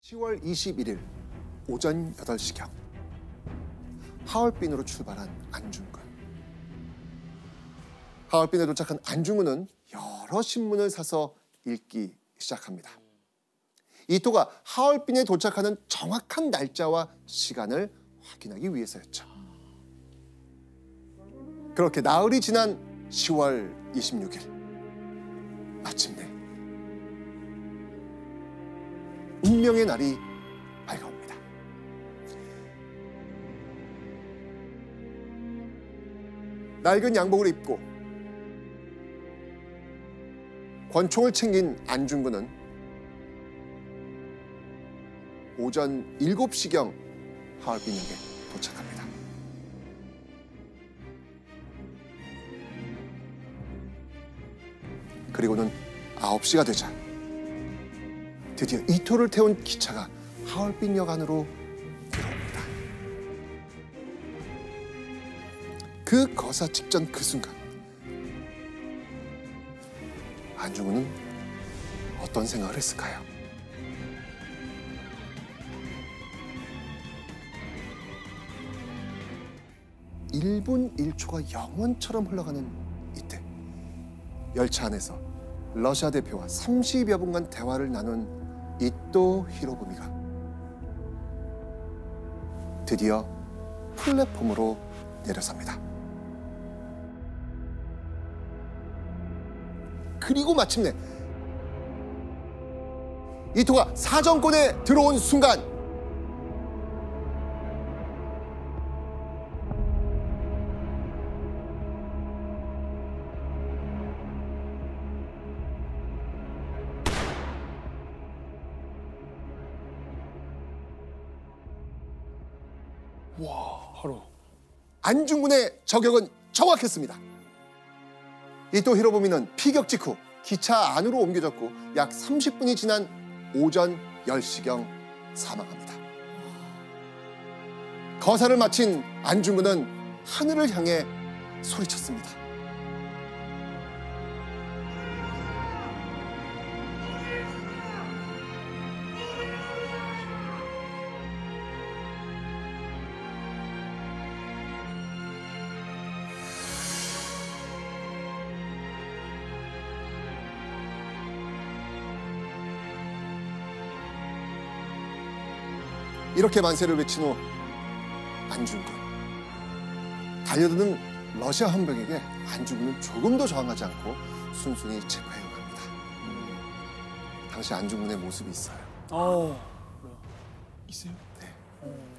10월 21일 오전 8시경 하얼빈으로 출발한 안중근. 하얼빈에 도착한 안중근은 여러 신문을 사서 읽기 시작합니다. 이토가 하얼빈에 도착하는 정확한 날짜와 시간을 확인하기 위해서였죠. 그렇게 나흘이 지난 10월 26일 마침내 운명의 날이 밝아옵니다. 낡은 양복을 입고 권총을 챙긴 안중근은 오전 7시경 하얼빈역에 도착합니다. 그리고는 9시가 되자 드디어 이토를 태운 기차가 하얼빈역 안으로 들어옵니다. 그 거사 직전 그 순간 안중근은 어떤 생각을 했을까요? (1분 1초가) 영원처럼 흘러가는 이때 열차 안에서 러시아 대표와 30여 분간 대화를 나눈 이토 히로부미가 드디어 플랫폼으로 내려섭니다. 그리고 마침내 이토가 사정권에 들어온 순간 와, 바로 안중근의 저격은 정확했습니다. 이토 히로부미는 피격 직후 기차 안으로 옮겨졌고 약 30분이 지난 오전 10시경 사망합니다. 거사를 마친 안중근은 하늘을 향해 소리쳤습니다. 이렇게 만세를 외친 후 안중근. 달려드는 러시아 헌병에게 안중근은 조금도 저항하지 않고 순순히 체포해 갑니다. 당시 안중근의 모습이 있어요. 있어요? 네.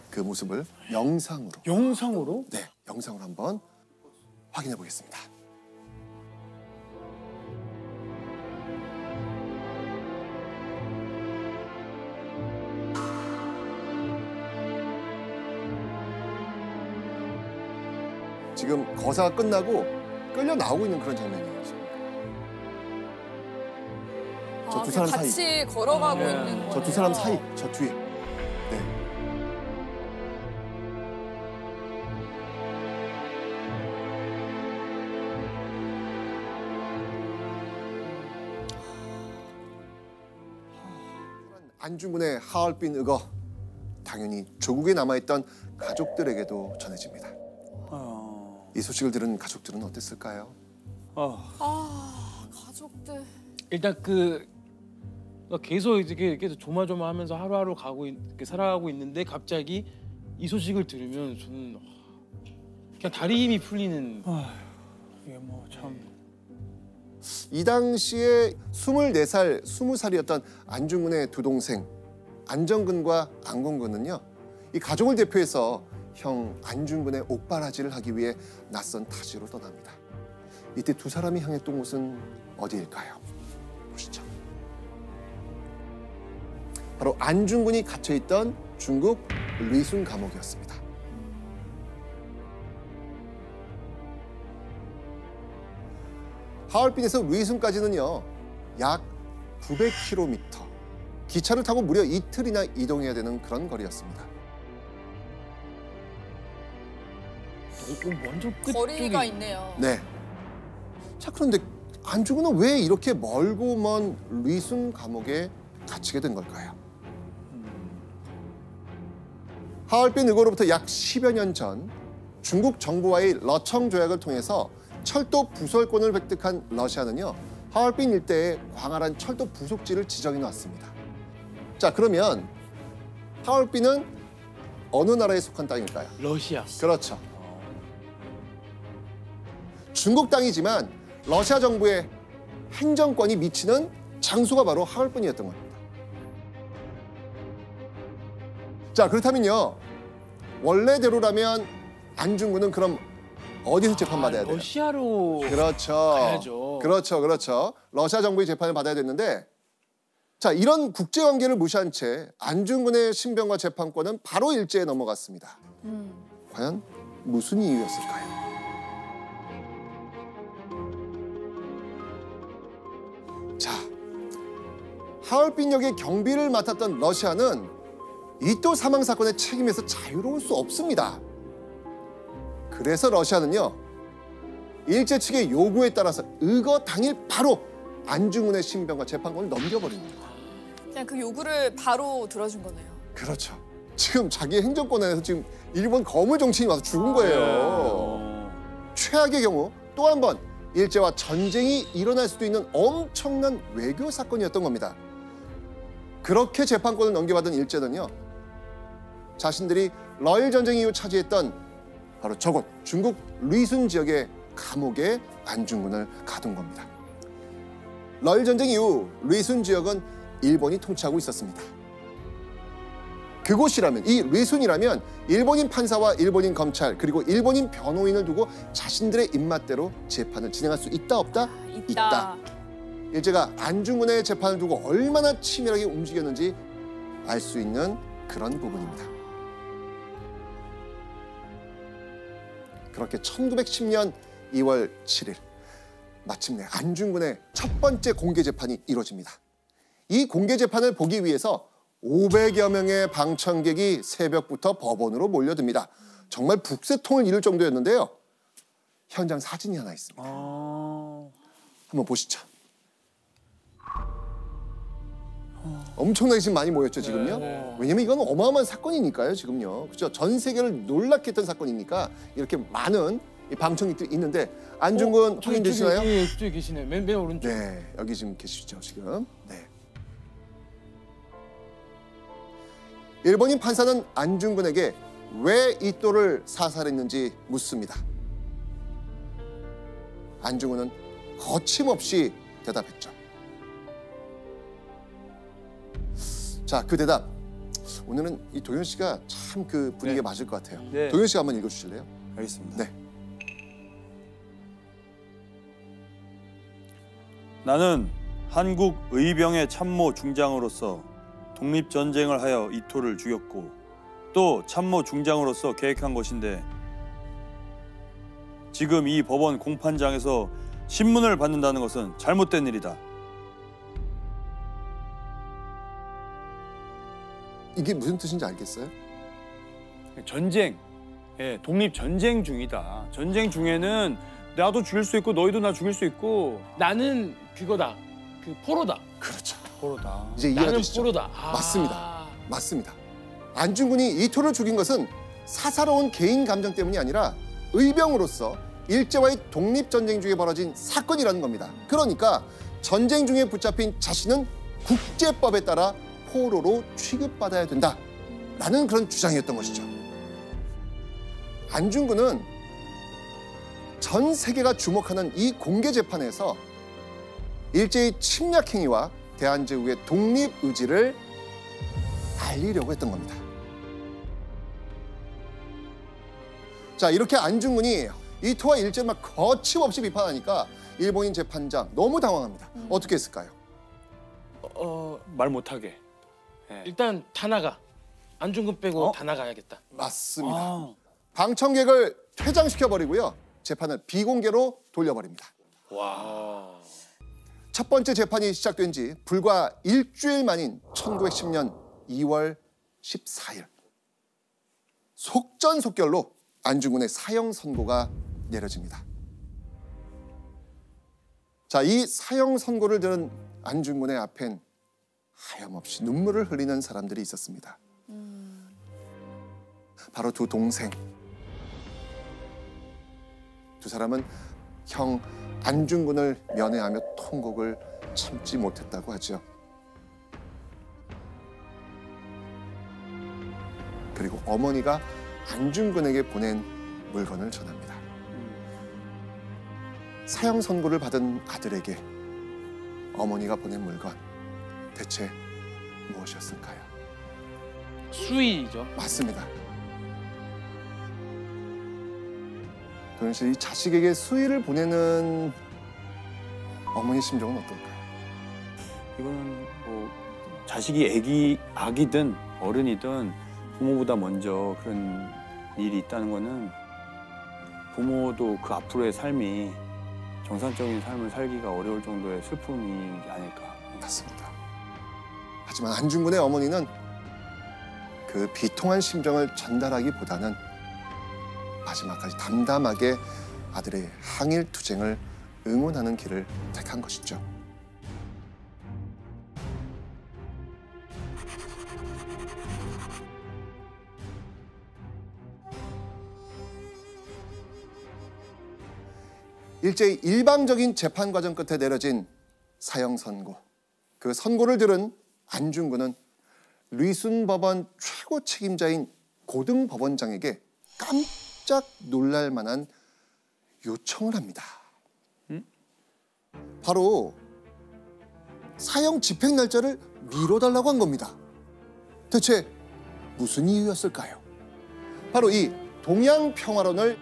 그 모습을 영상으로. 영상으로? 네, 영상으로 한번 확인해 보겠습니다. 지금 거사가 끝나고 끌려 나오고 있는 그런 장면이에요. 저 두 사람 사이. 같이 걸어가고 있는 거예요. 저 두 사람 사이, 저 뒤에. 네. 안중근의 하얼빈 의거, 당연히 조국에 남아있던 가족들에게도 전해집니다. 이 소식을 들은 가족들은 어땠을까요? 가족들. 일단 계속 계속 조마조마하면서 하루하루 이렇게 살아가고 있는데 갑자기 이 소식을 들으면 저는 그냥 다리 힘이 풀리는. 이게 뭐 참. 이 당시에 24살, 20살이었던 안중근의 두 동생 안정근과 안공근은요, 이 가족을 대표해서 형 안중근의 옥바라지를 하기 위해 낯선 타지로 떠납니다. 이때 두 사람이 향했던 곳은 어디일까요? 보시죠. 바로 안중근이 갇혀있던 중국 리순 감옥이었습니다. 하얼빈에서 리순까지는요, 약 900km, 기차를 타고 무려 이틀이나 이동해야 되는 그런 거리였습니다. 완전 끝 거리가 있네요. 네. 자, 그런데 안중근은 왜 이렇게 멀고 먼 리순 감옥에 갇히게 된 걸까요? 하얼빈 의거로부터 약 10여 년 전 중국 정부와의 러청 조약을 통해서 철도 부설권을 획득한 러시아는요, 하얼빈 일대에 광활한 철도 부속지를 지정해 놨습니다. 자, 그러면 하얼빈은 어느 나라에 속한 땅일까요? 러시아. 그렇죠. 중국 땅이지만 러시아 정부의 행정권이 미치는 장소가 바로 하얼빈이었던 겁니다. 자, 그렇다면요, 원래대로라면 안중근은 그럼 어디서 재판받아야 돼요? 러시아로 그렇죠. 가야죠. 그렇죠. 러시아 정부의 재판을 받아야 됐는데, 자, 이런 국제관계를 무시한 채 안중근의 신병과 재판권은 바로 일제에 넘어갔습니다. 과연 무슨 이유였을까요? 자, 하얼빈역의 경비를 맡았던 러시아는 이토 사망 사건의 책임에서 자유로울 수 없습니다. 그래서 러시아는요, 일제 측의 요구에 따라서 의거 당일 바로 안중근의 신병과 재판권을 넘겨버립니다. 그냥 그 요구를 바로 들어준 거네요. 그렇죠. 지금 자기 행정권 안에서 지금 일본 거물 정치인이 와서 죽은 거예요. 최악의 경우 또 한 번 일제와 전쟁이 일어날 수도 있는 엄청난 외교 사건이었던 겁니다. 그렇게 재판권을 넘겨받은 일제는요, 자신들이 러일 전쟁 이후 차지했던 바로 저곳 중국 리순 지역의 감옥에 안중근을 가둔 겁니다. 러일 전쟁 이후 리순 지역은 일본이 통치하고 있었습니다. 그곳이라면, 이 리순이라면 일본인 판사와 일본인 검찰 그리고 일본인 변호인을 두고 자신들의 입맛대로 재판을 진행할 수 있다 없다? 있다. 일제가 안중근의 재판을 두고 얼마나 치밀하게 움직였는지 알 수 있는 그런 부분입니다. 그렇게 1910년 2월 7일 마침내 안중근의 첫 번째 공개 재판이 이루어집니다. 이 공개 재판을 보기 위해서 500여 명의 방청객이 새벽부터 법원으로 몰려듭니다. 정말 북새통을 이룰 정도였는데요. 현장 사진이 하나 있습니다. 한번 보시죠. 엄청나게 지금 많이 모였죠, 지금요. 왜냐면 이건 어마어마한 사건이니까요, 지금요. 그렇죠? 전 세계를 놀랍게 했던 사건이니까 이렇게 많은 이 방청객들이 있는데, 안중근 확인 되시나요? 예, 저기 계시네. 맨 오른쪽. 네, 여기 지금 계시죠, 지금. 네. 일본인 판사는 안중근에게 왜 이토를 사살했는지 묻습니다. 안중근은 거침없이 대답했죠. 자, 그 대답. 오늘은 이 도현 씨가 참 그 분위기에 맞을 것 같아요. 네. 도현 씨가 한번 읽어주실래요? 알겠습니다. 네. 나는 한국 의병의 참모 중장으로서 독립전쟁을 하여 이토를 죽였고 또 참모 중장으로서 계획한 것인데 지금 이 법원 공판장에서 신문을 받는다는 것은 잘못된 일이다. 이게 무슨 뜻인지 알겠어요? 전쟁, 예, 독립 전쟁 중이다. 전쟁 중에는 나도 죽일 수 있고 너희도 나 죽일 수 있고 나는 그거다. 그 포로다. 그렇죠. 포로다. 이제 이해가 나는 되시죠? 포로다. 맞습니다. 맞습니다. 안중근이 이토를 죽인 것은 사사로운 개인 감정 때문이 아니라 의병으로서 일제와의 독립전쟁 중에 벌어진 사건이라는 겁니다. 그러니까 전쟁 중에 붙잡힌 자신은 국제법에 따라 포로로 취급받아야 된다. 라는 그런 주장이었던 것이죠. 안중근은 전 세계가 주목하는 이 공개 재판에서 일제의 침략 행위와 대한제국의 독립 의지를 알리려고 했던 겁니다. 자, 이렇게 안중근이 이토와 일제를 막 거침없이 비판하니까 일본인 재판장 너무 당황합니다. 어떻게 했을까요? 말 못하게. 예. 일단 다 나가. 안중근 빼고 어? 다 나가야겠다. 맞습니다. 아, 방청객을 퇴장시켜버리고요. 재판을 비공개로 돌려버립니다. 와. 첫 번째 재판이 시작된 지 불과 일주일 만인 1910년 2월 14일. 속전속결로 안중근의 사형 선고가 내려집니다. 자, 이 사형 선고를 들은 안중근의 앞엔 하염없이 눈물을 흘리는 사람들이 있었습니다. 바로 두 동생. 두 사람은 형 안중근을 면회하며 통곡을 참지 못했다고 하죠. 그리고 어머니가 안중근에게 보낸 물건을 전합니다. 사형 선고를 받은 아들에게 어머니가 보낸 물건, 대체 무엇이었을까요? 수의죠. 맞습니다. 도현 씨, 이 자식에게 수의를 보내는 어머니 심정은 어떨까요? 이거는 뭐 자식이 아기든 어른이든 부모보다 먼저 그런 일이 있다는 거는 부모도 그 앞으로의 삶이 정상적인 삶을 살기가 어려울 정도의 슬픔이 아닐까. 맞습니다. 하지만 안중근의 어머니는 그 비통한 심정을 전달하기보다는 마지막까지 담담하게 아들의 항일 투쟁을 응원하는 길을 택한 것이죠. 일제히 일방적인 재판 과정 끝에 내려진 사형 선고. 그 선고를 들은 안중근은 리순 법원 최고 책임자인 고등 법원장에게 깜짝 놀랄 만한 요청을 합니다. 바로 사형 집행 날짜를 미뤄달라고 한 겁니다. 대체 무슨 이유였을까요? 바로 이 동양평화론을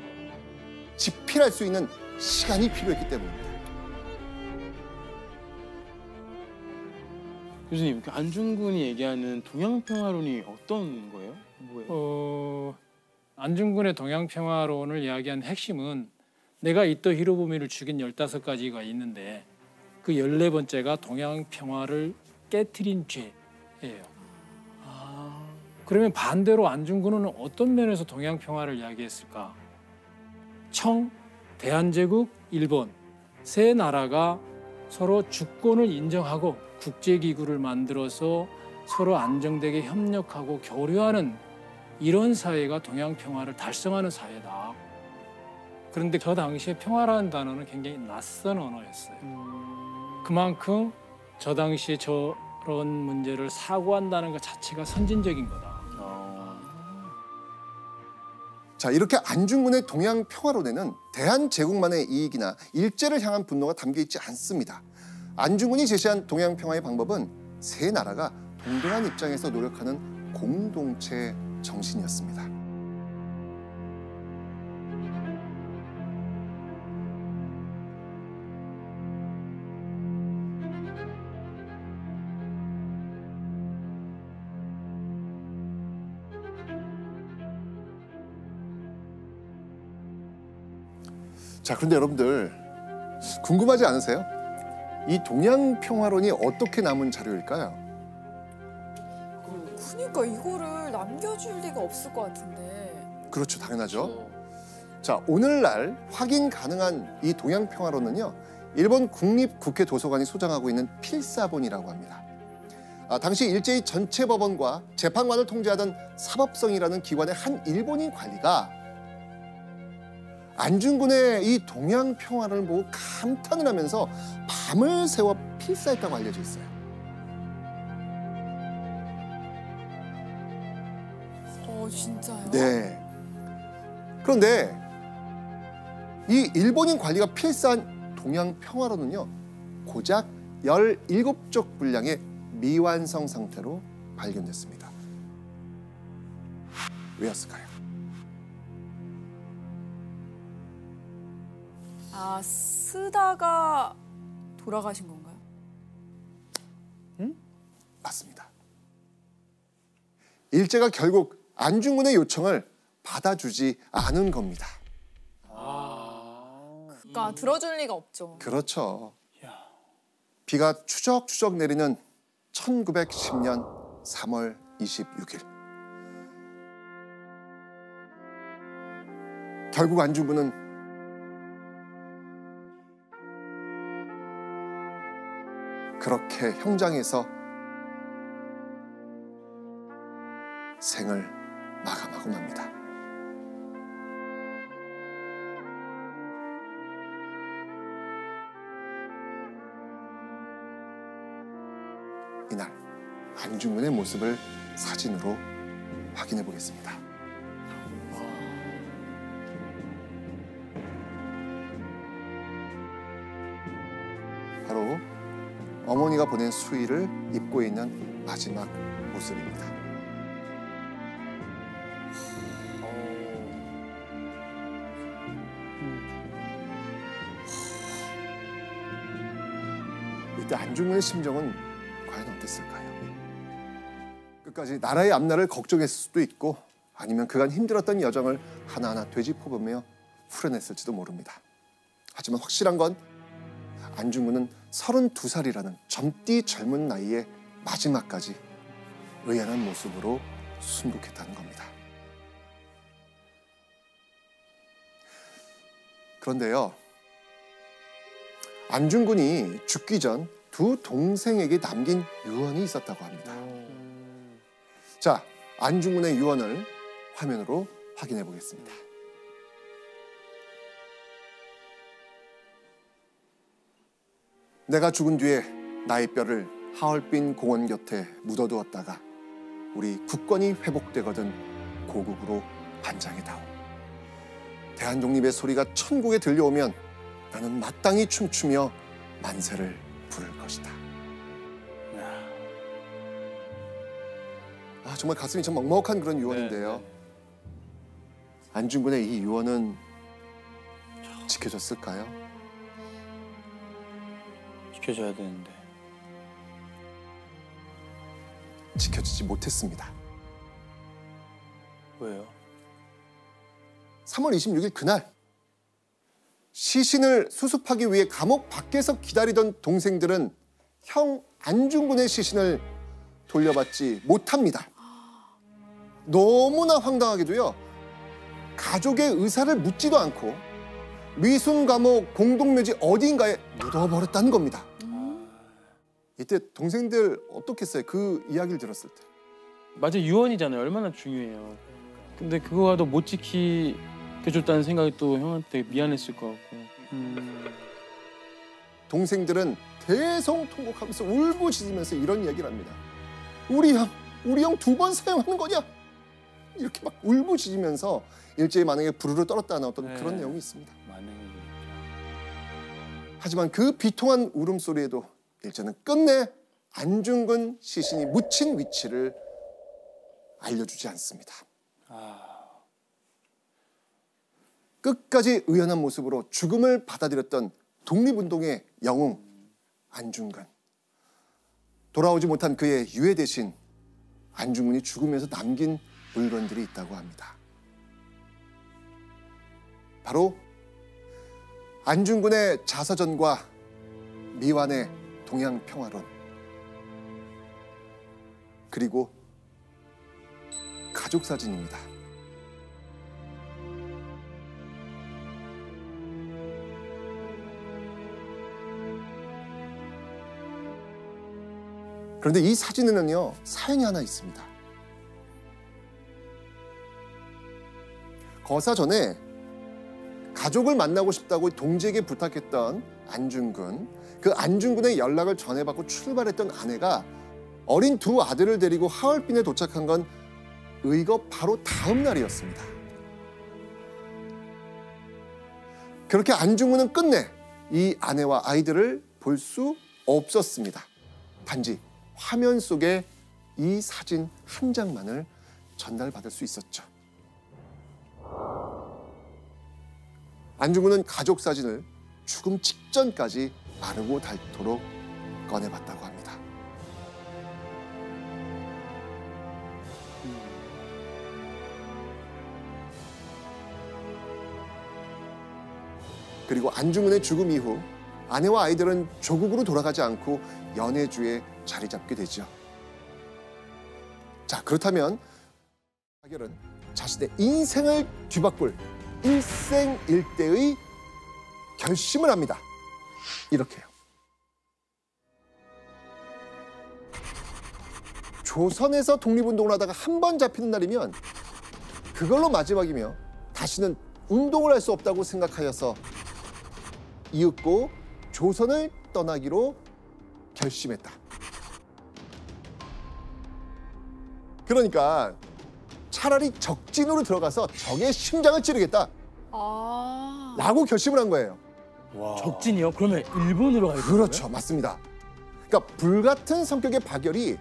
집필할 수 있는 시간이 필요했기 때문입니다. 교수님, 그 안중근이 얘기하는 동양평화론이 어떤 거예요? 뭐예요? 안중근의 동양평화론을 이야기한 핵심은 내가 이토 히로부미를 죽인 15가지가 있는데 그 14번째가 동양평화를 깨트린 죄예요. 그러면 반대로 안중근은 어떤 면에서 동양평화를 이야기했을까? 대한제국, 일본 세 나라가 서로 주권을 인정하고 국제기구를 만들어서 서로 안정되게 협력하고 교류하는 이런 사회가 동양평화를 달성하는 사회다. 그런데 저 당시에 평화라는 단어는 굉장히 낯선 언어였어요. 그만큼 저 당시에 저런 문제를 사고한다는 것 자체가 선진적인 거다. 자, 이렇게 안중근의 동양평화론에는 대한제국만의 이익이나 일제를 향한 분노가 담겨 있지 않습니다. 안중근이 제시한 동양평화의 방법은 세 나라가 동등한 입장에서 노력하는 공동체 정신이었습니다. 자, 그런데 여러분들 궁금하지 않으세요? 이 동양평화론이 어떻게 남은 자료일까요? 그러니까 이거를 남겨줄 리가 없을 것 같은데. 그렇죠, 당연하죠. 자, 오늘날 확인 가능한 이 동양평화론은요, 일본 국립국회 도서관이 소장하고 있는 필사본이라고 합니다. 당시 일제히 전체 법원과 재판관을 통제하던 사법성이라는 기관의 한 일본인 관리가 안중근의 이 동양평화를 보고 감탄을 하면서 밤을 새워 필사했다고 알려져 있어요. 진짜요? 네. 그런데 이 일본인 관리가 필사한 동양평화론은요, 고작 17쪽 분량의 미완성 상태로 발견됐습니다. 왜였을까요? 쓰다가 돌아가신 건가요? 맞습니다. 일제가 결국 안중근의 요청을 받아주지 않은 겁니다. 그러니까 들어줄 리가 없죠. 그렇죠. 비가 추적추적 내리는 1910년 3월 26일. 결국 안중근은 그렇게 형장에서 생을 마감하고 맙니다. 이날 안중근의 모습을 사진으로 확인해 보겠습니다. 바로 어머니가 보낸 수의를 입고 있는 마지막 모습입니다. 이때 안중근의 심정은 과연 어땠을까요? 끝까지 나라의 앞날을 걱정했을 수도 있고 아니면 그간 힘들었던 여정을 하나하나 되짚어보며 풀어냈을지도 모릅니다. 하지만 확실한 건 안중근은 32살이라는 젊디 젊은 나이에 마지막까지 의연한 모습으로 순국했다는 겁니다. 그런데요, 안중근이 죽기 전 두 동생에게 남긴 유언이 있었다고 합니다. 자, 안중근의 유언을 화면으로 확인해 보겠습니다. 내가 죽은 뒤에 나의 뼈를 하얼빈 공원 곁에 묻어두었다가 우리 국권이 회복되거든 고국으로 반장해다오. 대한독립의 소리가 천국에 들려오면 나는 마땅히 춤추며 만세를 부를 것이다. 정말 가슴이 참 먹먹한 그런 유언인데요. 안중근의 이 유언은 지켜졌을까요? 지켜줘야 되는데. 지켜지지 못했습니다. 왜요? 3월 26일 그날 시신을 수습하기 위해 감옥 밖에서 기다리던 동생들은 형 안중근의 시신을 돌려받지 못합니다. 너무나 황당하게도요, 가족의 의사를 묻지도 않고 미순 감옥 공동묘지 어디인가에 묻어버렸다는 겁니다. 이때 동생들 어떻겠어요? 그 이야기를 들었을 때. 맞아, 유언이잖아요. 얼마나 중요해요. 근데 그거와도 못 지켜줬다는 생각이 또 형한테 미안했을 것 같고. 동생들은 대성통곡하면서 울부짖으면서 이런 이야기를 합니다. 우리 형 2번 사형하는 거냐? 이렇게 막 울부짖으면서 일제히 만행에 부르르 떨었다는 어떤 그런 내용이 있습니다. 하지만 그 비통한 울음소리에도 일제는 끝내 안중근 시신이 묻힌 위치를 알려주지 않습니다. 끝까지 의연한 모습으로 죽음을 받아들였던 독립운동의 영웅 안중근. 돌아오지 못한 그의 유해 대신 안중근이 죽으면서 남긴 물건들이 있다고 합니다. 바로 안중근의 자서전과 미완의 동양평화론, 그리고 가족사진입니다. 그런데 이 사진에는요, 사연이 하나 있습니다. 거사 전에 가족을 만나고 싶다고 동지에게 부탁했던 안중근, 그 안중근의 연락을 전해받고 출발했던 아내가 어린 2 아들을 데리고 하얼빈에 도착한 건 의거 바로 다음 날이었습니다. 그렇게 안중근은 끝내 이 아내와 아이들을 볼 수 없었습니다. 단지 화면 속에 이 사진 한 장만을 전달받을 수 있었죠. 안중근은 가족 사진을 죽음 직전까지 마르고 닳도록 꺼내봤다고 합니다. 그리고 안중근의 죽음 이후 아내와 아이들은 조국으로 돌아가지 않고 연해주에 자리 잡게 되죠. 자, 그렇다면 하결은 자신의 인생을 뒤바꿀 일생일대의 결심을 합니다. 이렇게요. 조선에서 독립운동을 하다가 한 번 잡히는 날이면 그걸로 마지막이며 다시는 운동을 할 수 없다고 생각하여서 이윽고 조선을 떠나기로 결심했다. 그러니까 차라리 적진으로 들어가서 적의 심장을 찌르겠다 아. 라고 결심을 한 거예요. 와. 적진이요? 그러면 일본으로 가야 되는 그렇죠. 맞습니다. 그러니까 불같은 성격의 박열이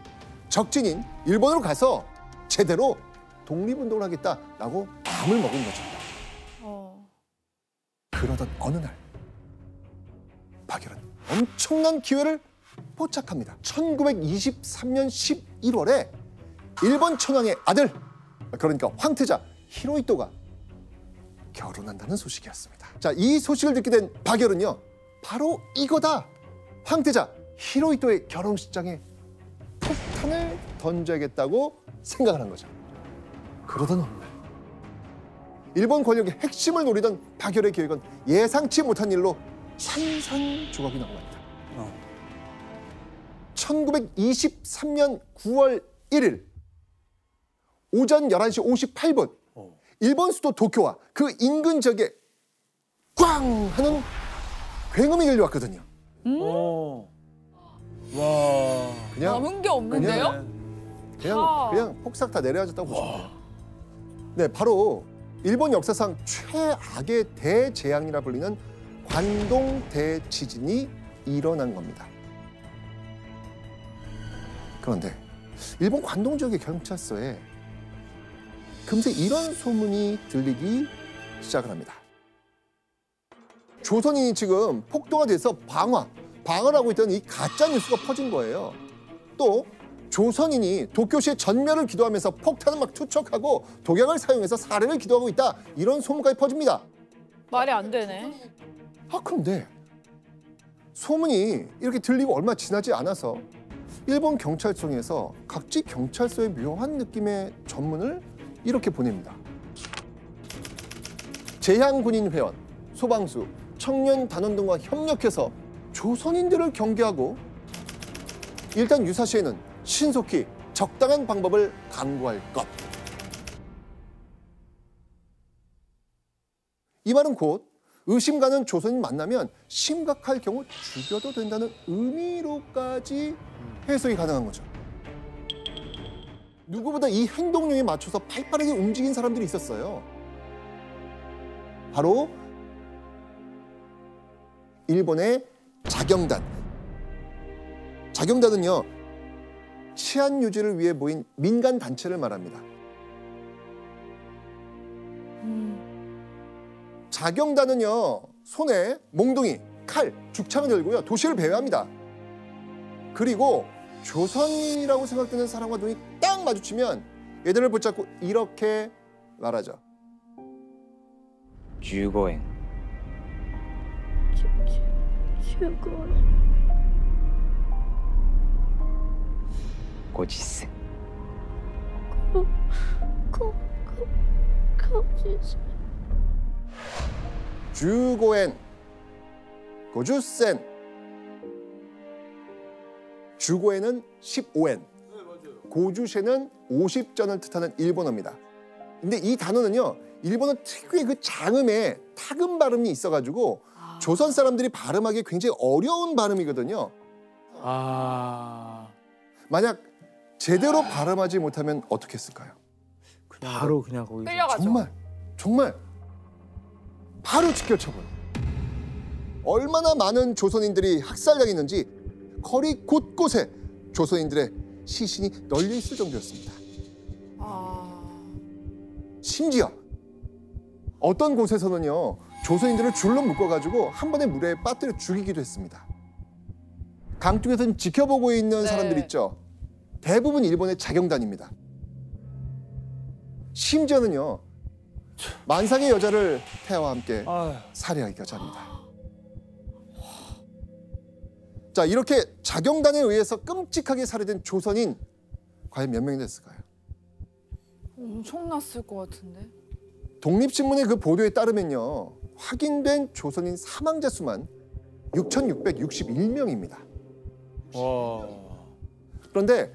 적진인 일본으로 가서 제대로 독립운동을 하겠다라고 마음을 먹은 거죠. 그러던 어느 날 박열은 엄청난 기회를 포착합니다. 1923년 11월에 일본 천황의 아들, 그러니까 황태자 히로히토가 결혼한다는 소식이었습니다. 자, 이 소식을 듣게 된 박열은요, 바로 이거다. 황태자 히로히토의 결혼식장에 폭탄을 던져야겠다고 생각을 한 거죠. 그러던 어느 날 일본 권력의 핵심을 노리던 박열의 계획은 예상치 못한 일로 산산조각이 난 겁니다. 1923년 9월 1일 오전 11시 58분 일본 수도 도쿄와 그 인근 지역에 꽝 하는 굉음이 들려왔거든요. 와. 그냥 남은 게 없는데요? 그냥 폭삭 다 내려앉았다고 보시면 돼요. 네, 바로 일본 역사상 최악의 대재앙이라 불리는 관동 대지진이 일어난 겁니다. 그런데 일본 관동 지역의 경찰서에 금세 이런 소문이 들리기 시작을 합니다. 조선인이 지금 폭도가 돼서 방어를 하고 있던 이 가짜 뉴스가 퍼진 거예요. 또 조선인이 도쿄시의 전멸을 기도하면서 폭탄을 막 투척하고 독약을 사용해서 살해를 기도하고 있다, 이런 소문까지 퍼집니다. 말이 안 되네. 그런데 소문이 이렇게 들리고 얼마 지나지 않아서 일본 경찰청에서 각지 경찰서의 묘한 느낌의 전문을 이렇게 보냅니다. 제향군인회원, 소방수, 청년단원 등과 협력해서 조선인들을 경계하고 일단 유사시에는 신속히 적당한 방법을 강구할 것. 이 말은 곧 의심 가는 조선인 만나면 심각할 경우 죽여도 된다는 의미로까지 해석이 가능한 거죠. 누구보다 이 행동력에 맞춰서 발빠르게 움직인 사람들이 있었어요. 바로 일본의 자경단. 자경단은요, 치안 유지를 위해 모인 민간 단체를 말합니다. 자경단은요, 손에 몽둥이, 칼, 죽창을 들고요, 도시를 배회합니다. 그리고 조선인이라고 생각되는 사람과 눈이 딱 마주치면 얘들을 붙잡고 이렇게 말하죠. 15円50銭 15엔, 50센. 주고엔은 15엔, 고주세는 50전을 뜻하는 일본어입니다. 근데 이 단어는요, 일본어 특유의 그 장음에 타금 발음이 있어가지고 조선 사람들이 발음하기 굉장히 어려운 발음이거든요. 만약 제대로 발음하지 못하면 어떻게 했을까요? 바로 그냥 거기서 끌려가죠. 정말 바로 직결 처분. 얼마나 많은 조선인들이 학살당했는지 거리 곳곳에 조선인들의 시신이 널려 있을 정도였습니다. 심지어 어떤 곳에서는요, 조선인들을 줄로 묶어가지고 한 번에 물에 빠뜨려 죽이기도 했습니다. 강쪽에서 지켜보고 있는 사람들 있죠. 대부분 일본의 자경단입니다. 심지어는요, 만상의 여자를 태아와 함께 살해하기까지 합니다. 자, 이렇게 자경단에 의해서 끔찍하게 살해된 조선인 과연 몇 명이 됐을까요? 엄청났을 것 같은데. 독립신문의 그 보도에 따르면요, 확인된 조선인 사망자 수만 6,661명입니다. 와. 그런데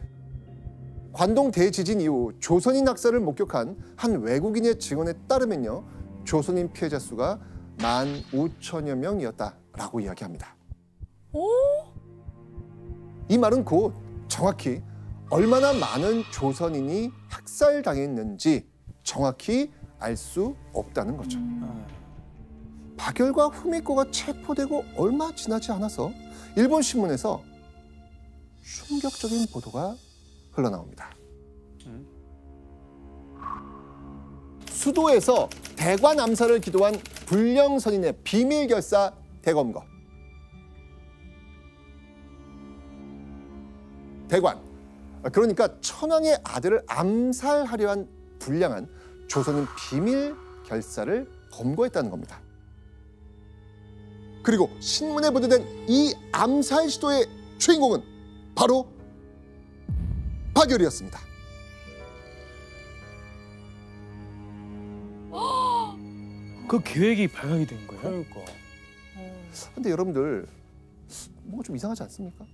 관동 대지진 이후 조선인 학살을 목격한 한 외국인의 증언에 따르면요. 조선인 피해자 수가 15,000여 명이었다라고 이야기합니다. 이 말은 곧 정확히 얼마나 많은 조선인이 학살당했는지 정확히 알 수 없다는 거죠. 박열과 후미코가 체포되고 얼마 지나지 않아서 일본 신문에서 충격적인 보도가 흘러나옵니다. 수도에서 대관 암살을 기도한 불령선인의 비밀 결사 대검거. 대관, 그러니까 천황의 아들을 암살하려 한 불량한 조선인 비밀 결사를 검거했다는 겁니다. 그리고 신문에 보도된 이 암살 시도의 주인공은 바로 박열이었습니다. 그 계획이 발각이 된 거예요? 그러니까. 근데 여러분들 뭔가 좀 이상하지 않습니까?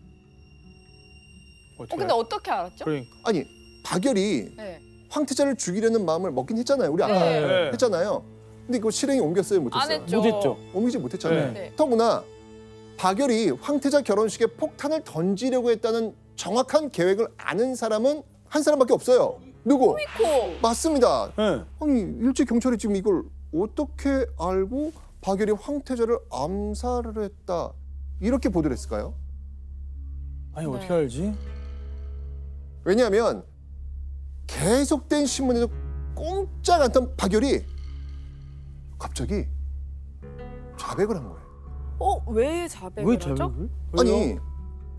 근데 어떻게 알았죠? 그러니까. 아니, 박열이 네. 황태자를 죽이려는 마음을 먹긴 했잖아요. 우리 아까 네. 했잖아요. 근데 이거 실행에 옮겼어요, 못했어요? 안 했죠. 못했죠. 옮기지 못했잖아요. 네. 더구나 박열이 황태자 결혼식에 폭탄을 던지려고 했다는 정확한 계획을 아는 사람은 한 사람밖에 없어요. 누구? 코. 맞습니다. 네. 아니, 일제 경찰이 지금 이걸 어떻게 알고 박열이 황태자를 암살을 했다 이렇게 보도를 했을까요? 아니 어떻게 네. 알지? 왜냐하면 계속된 신문에도 꼼짝 않던 박열이 갑자기 자백을 한 거예요. 왜 자백을 왜 하죠? 자백을? 아니,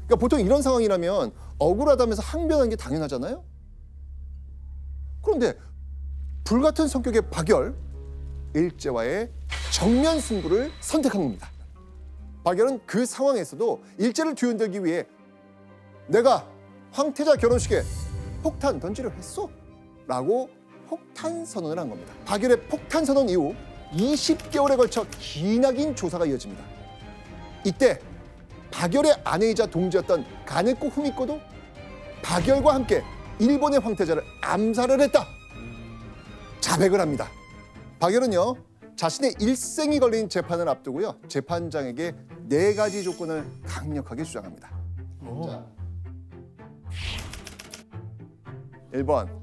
그러니까 보통 이런 상황이라면 억울하다면서 항변하는 게 당연하잖아요. 그런데 불같은 성격의 박열, 일제와의 정면 승부를 선택한 겁니다. 박열은 그 상황에서도 일제를 뒤흔들기 위해 내가 황태자 결혼식에 폭탄 던지려 했어 라고 폭탄 선언을 한 겁니다. 박열의 폭탄 선언 이후 20개월에 걸쳐 기나긴 조사가 이어집니다. 이때 박열의 아내이자 동지였던 가네코 후미코도 박열과 함께 일본의 황태자를 암살을 했다. 자백을 합니다. 박열은요, 자신의 일생이 걸린 재판을 앞두고요, 재판장에게 4가지 조건을 강력하게 주장합니다. 자, 1번,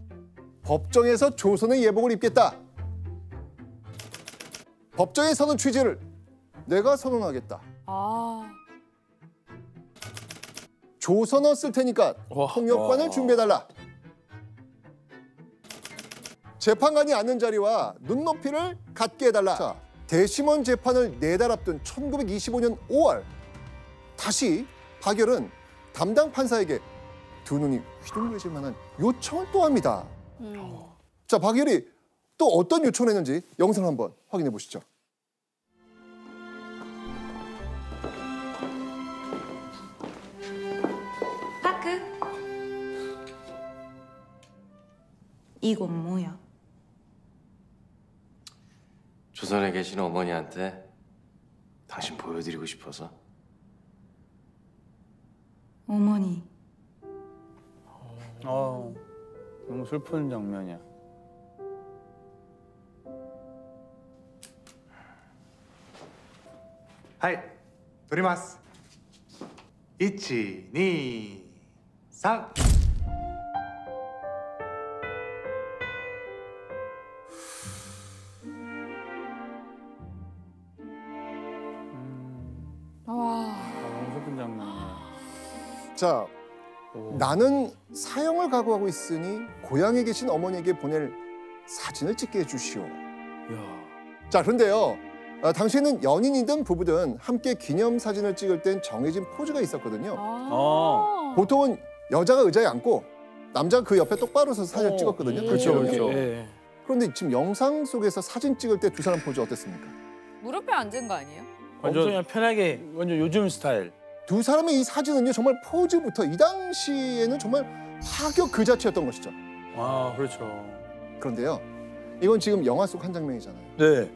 법정에서 조선의 예복을 입겠다. 법정에 서는 취지를 내가 선언하겠다. 조선어 쓸 테니까 통역관을 준비해달라. 재판관이 앉는 자리와 눈높이를 같게 해달라. 자, 대심원 재판을 4달 앞둔 1925년 5월 다시 박열은 담당 판사에게 두 눈이 휘둥그레질 만한 요청을 또 합니다. 자, 박열이 또 어떤 요청을 했는지 영상 한번 확인해 보시죠. 파크. 이건 뭐야? 조선에 계신 어머니한테 당신 보여드리고 싶어서. 어머니. 너무 슬픈 장면이야. 하이, 撮ります。1、2、3。 너무 슬픈 장면이야. 자, 나는 사형을 각오하고 있으니 고향에 계신 어머니에게 보낼 사진을 찍게 해주시오. 자, 그런데요, 당시에는 연인이든 부부든 함께 기념사진을 찍을 땐 정해진 포즈가 있었거든요. 보통은 여자가 의자에 앉고 남자가 그 옆에 똑바로 서서 사진을 찍었거든요. 그렇죠, 당시에는요. 그렇죠. 예. 그런데 지금 영상 속에서 사진 찍을 때 두 사람 포즈 어땠습니까? 무릎에 앉은 거 아니에요? 완전 그냥 편하게. 완전 요즘 스타일. 두 사람의 이 사진은요, 정말 포즈부터 이 당시에는 정말 파격 그 자체였던 것이죠. 아, 그렇죠. 그런데요, 이건 지금 영화 속 한 장면이잖아요. 네.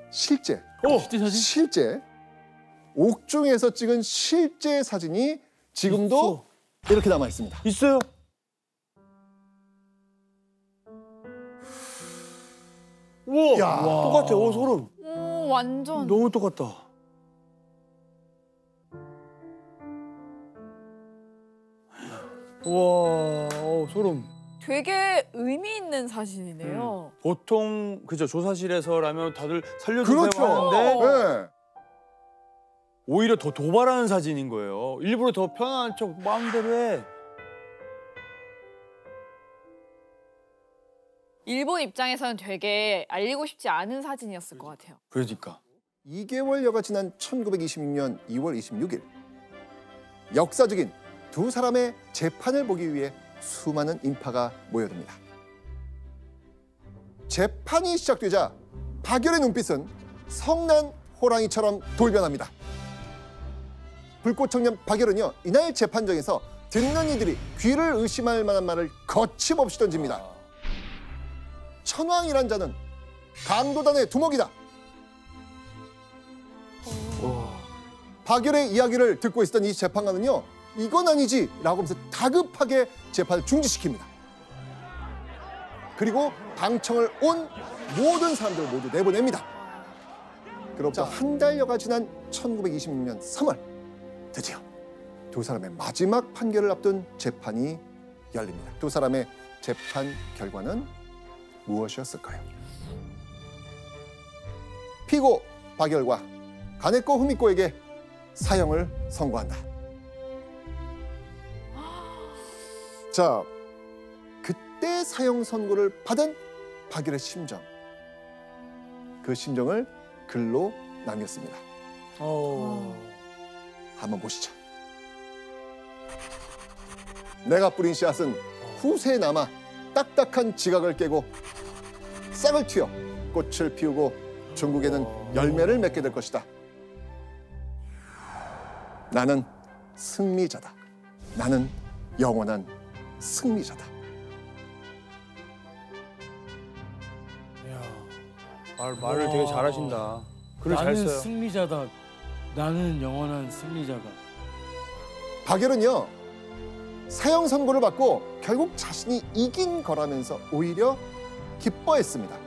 실제, 실제 사진? 실제 옥중에서 찍은 실제 사진이 지금도 이렇게 남아 있습니다. 있어요? 우와, 야. 똑같아. 오, 소름. 오, 완전. 너무 똑같다. 우와, 소름. 되게 의미 있는 사진이네요. 보통 그죠, 조사실에서라면 다들 살려주세요 그렇죠. 하는데 네. 오히려 더 도발하는 사진인 거예요. 일부러 더 편안한 척 마음대로 해. 일본 입장에서는 되게 알리고 싶지 않은 사진이었을 것 같아요. 그러니까. 2개월여가 지난 1926년 2월 26일 역사적인 두 사람의 재판을 보기 위해 수많은 인파가 모여듭니다. 재판이 시작되자 박열의 눈빛은 성난 호랑이처럼 돌변합니다. 불꽃 청년 박열은요, 이날 재판정에서 듣는 이들이 귀를 의심할 만한 말을 거침없이 던집니다. 천황이란 자는 강도단의 두목이다. 박열의 이야기를 듣고 있었던 이 재판관은요, 이건 아니지 라고 하면서 다급하게 재판을 중지시킵니다. 그리고 방청을 온 모든 사람들을 모두 내보냅니다. 그로부터 한 달여가 지난 1926년 3월 드디어 두 사람의 마지막 판결을 앞둔 재판이 열립니다. 두 사람의 재판 결과는 무엇이었을까요? 피고 박열과 가네코 후미코에게 사형을 선고한다. 자, 그때 사형 선고를 받은 박열의 심정, 그 심정을 글로 남겼습니다. 한번 보시죠. 내가 뿌린 씨앗은 후세에 남아 딱딱한 지각을 깨고 싹을 틔어 꽃을 피우고 중국에는 열매를 맺게 될 것이다. 나는 승리자다. 나는 영원한 승리자다. 말을 되게 잘하신다. 글을 잘 나는 써요. 승리자다. 나는 영원한 승리자다. 박열은요, 사형 선고를 받고 결국 자신이 이긴 거라면서 오히려 기뻐했습니다.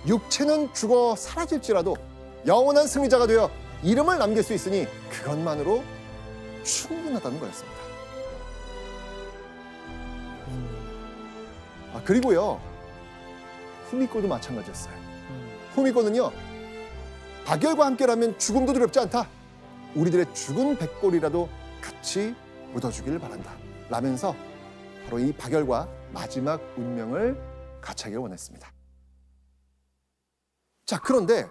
육체는 죽어 사라질지라도 영원한 승리자가 되어 이름을 남길 수 있으니 그것만으로 충분하다는 거였습니다. 그리고요, 후미코도 마찬가지였어요. 후미코는요, 박열과 함께라면 죽음도 두렵지 않다. 우리들의 죽은 백골이라도 같이 묻어주길 바란다. 라면서 바로 이 박열과 마지막 운명을 같이 하길 원했습니다. 자, 그런데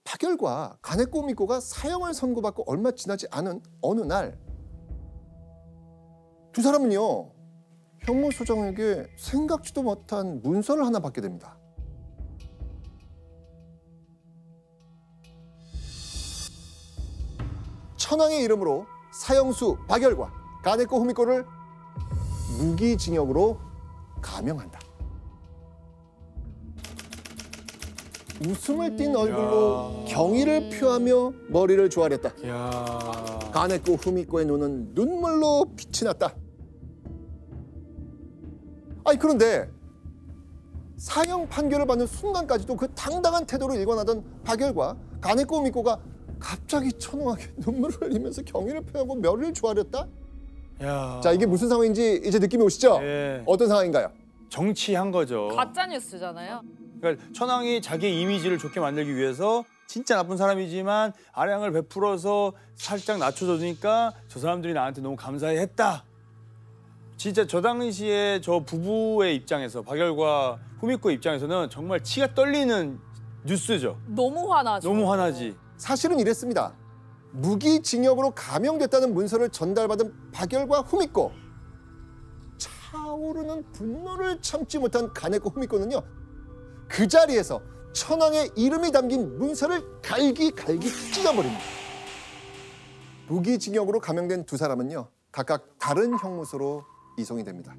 박열과 가네코 후미코가 사형을 선고받고 얼마 지나지 않은 어느 날 두 사람은요, 형무소장에게 생각지도 못한 문서를 하나 받게 됩니다. 천황의 이름으로 사형수 박열과 가네코 후미코를 무기징역으로 감형한다. 웃음을 띤 얼굴로 경의를 표하며 머리를 조아렸다. 가네코 후미코의 눈은 눈물로 빛이 났다. 아니, 그런데 사형 판결을 받는 순간까지도 그 당당한 태도로 일관하던 박열과 가네코 후미코가 갑자기 천황하게 눈물을 흘리면서 경의를 표하고 머리를 조아렸다? 자, 이게 무슨 상황인지 이제 느낌이 오시죠? 예. 어떤 상황인가요? 정치한 거죠. 가짜 뉴스잖아요. 그러니까 천황이 자기의 이미지를 좋게 만들기 위해서 진짜 나쁜 사람이지만 아량을 베풀어서 살짝 낮춰주니까 저 사람들이 나한테 너무 감사해했다. 진짜 저 당시에 저 부부의 입장에서, 박열과 후미코 입장에서는 정말 치가 떨리는 뉴스죠. 너무 화나죠. 너무 화나지. 사실은 이랬습니다. 무기징역으로 감형됐다는 문서를 전달받은 박열과 후미코. 차오르는 분노를 참지 못한 가네코 후미코는요, 그 자리에서 천황의 이름이 담긴 문서를 갈기갈기 찢어버립니다. 무기징역으로 감형된 두 사람은요, 각각 다른 형무소로 이송이 됩니다.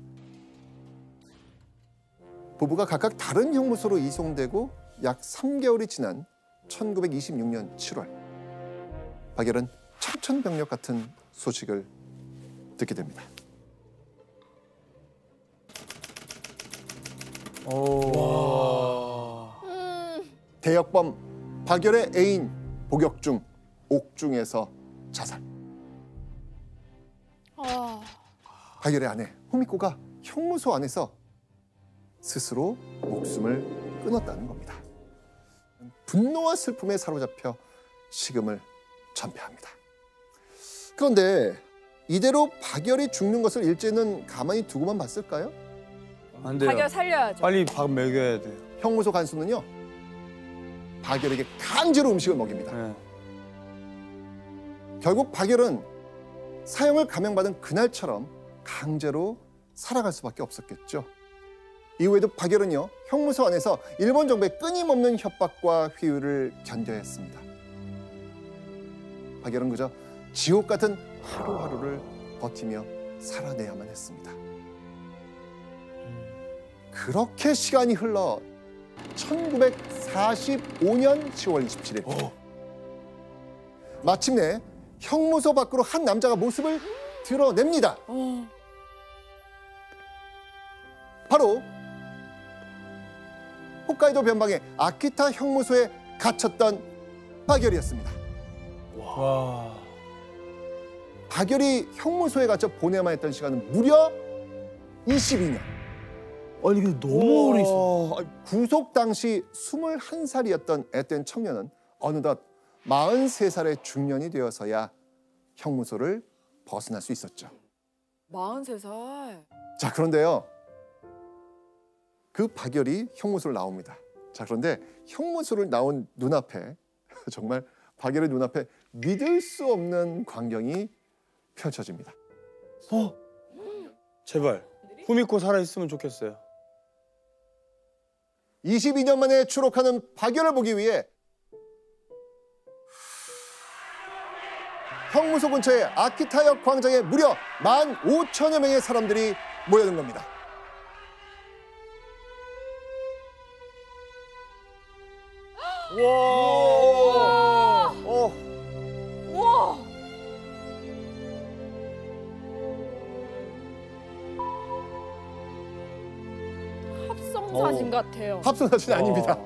부부가 각각 다른 형무소로 이송되고 약 3개월이 지난 1926년 7월, 박열은 청천벽력 같은 소식을 듣게 됩니다. 대역범 박열의 애인 복역중 옥중에서 자살. 박열의 아내 후미코가 형무소 안에서 스스로 목숨을 끊었다는 겁니다. 분노와 슬픔에 사로잡혀 식음을 전폐합니다. 그런데 이대로 박열이 죽는 것을 일제는 가만히 두고만 봤을까요? 안 돼요. 박열 살려야죠. 빨리 밥 먹여야 돼요. 형무소 간수는요, 박열에게 강제로 음식을 먹입니다. 네. 결국 박열은 사형을 감형받은 그날처럼 강제로 살아갈 수밖에 없었겠죠. 이후에도 박열은요, 형무소 안에서 일본 정부의 끊임없는 협박과 회유를 견뎌야 했습니다. 박열은 그저 지옥 같은 하루하루를 버티며 살아내야만 했습니다. 그렇게 시간이 흘러 1945년 10월 27일 마침내 형무소 밖으로 한 남자가 모습을 드러냅니다. 바로 홋카이도 변방의 아키타 형무소에 갇혔던 박열이었습니다. 와. 박열이 형무소에 갇혀 보내야만 했던 시간은 무려 22년. 아니 근데 너무 오래 있어. 구속 당시 21살이었던 앳된 청년은 어느덧 43살의 중년이 되어서야 형무소를 벗어날 수 있었죠. 43살. 자, 그런데요, 그 박열이 형무소를 나옵니다. 자, 그런데 형무소를 나온 눈앞에 정말 박열의 눈앞에 믿을 수 없는 광경이 펼쳐집니다. 제발 후미코 살아있으면 좋겠어요. 22년 만에 추록하는 박열을 보기 위해 형무소 근처의 아키타역 광장에 무려 15,000여 명의 사람들이 모여든 겁니다. 와. 우와. 합성 사진 같아요. 합성 사진 아닙니다.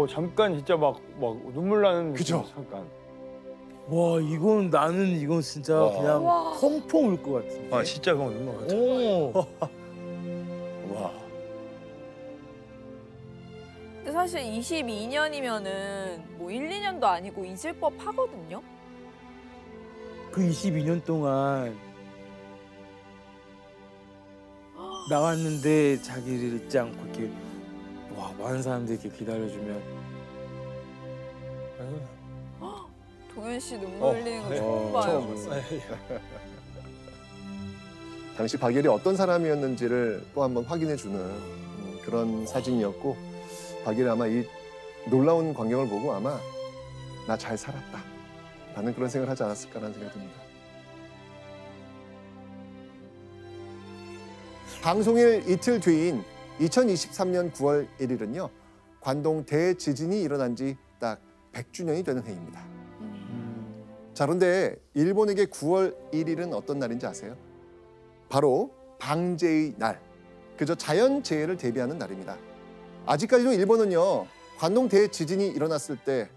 잠깐 진짜 막 눈물 나는 그죠? 느낌, 잠깐. 와 이건 진짜 와. 그냥 와. 펑펑 울 것 같은데. 진짜 그건 눈물 같아. 오. 와. 근데 사실 22년이면은 뭐 1, 2년도 아니고 잊을 법 하거든요. 그 22년 동안 나왔는데 자기를 잊지 않고 이렇게 많은 사람들이 이렇게 기다려주면 동현 씨 눈물 흘리는 거 처음 봐요. 당시 박열이 어떤 사람이었는지를 또 한번 확인해주는 그런 사진이었고, 박열이 아마 이 놀라운 광경을 보고 아마 나 잘 살았다 라는 그런 생각을 하지 않았을까라는 생각이 듭니다. 방송일 이틀 뒤인 2023년 9월 1일은요, 관동 대지진이 일어난 지 딱 100주년이 되는 해입니다. 자, 그런데 일본에게 9월 1일은 어떤 날인지 아세요? 바로 방제의 날, 그저 자연재해를 대비하는 날입니다. 아직까지도 일본은요, 관동 대지진이 일어났을 때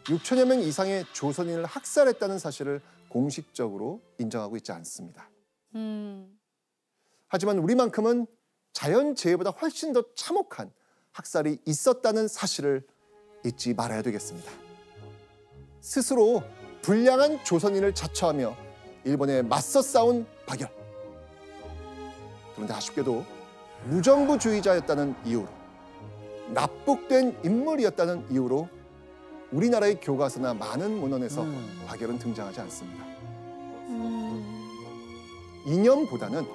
6천여 명 이상의 조선인을 학살했다는 사실을 공식적으로 인정하고 있지 않습니다. 하지만 우리만큼은 자연재해보다 훨씬 더 참혹한 학살이 있었다는 사실을 잊지 말아야 되겠습니다. 스스로 불량한 조선인을 자처하며 일본에 맞서 싸운 박열. 그런데 아쉽게도 무정부주의자였다는 이유로, 납북된 인물이었다는 이유로 우리나라의 교과서나 많은 문헌에서 박열은 등장하지 않습니다. 이념보다는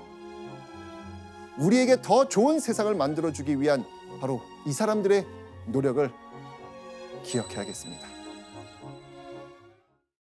우리에게 더 좋은 세상을 만들어주기 위한 바로 이 사람들의 노력을 기억해야겠습니다.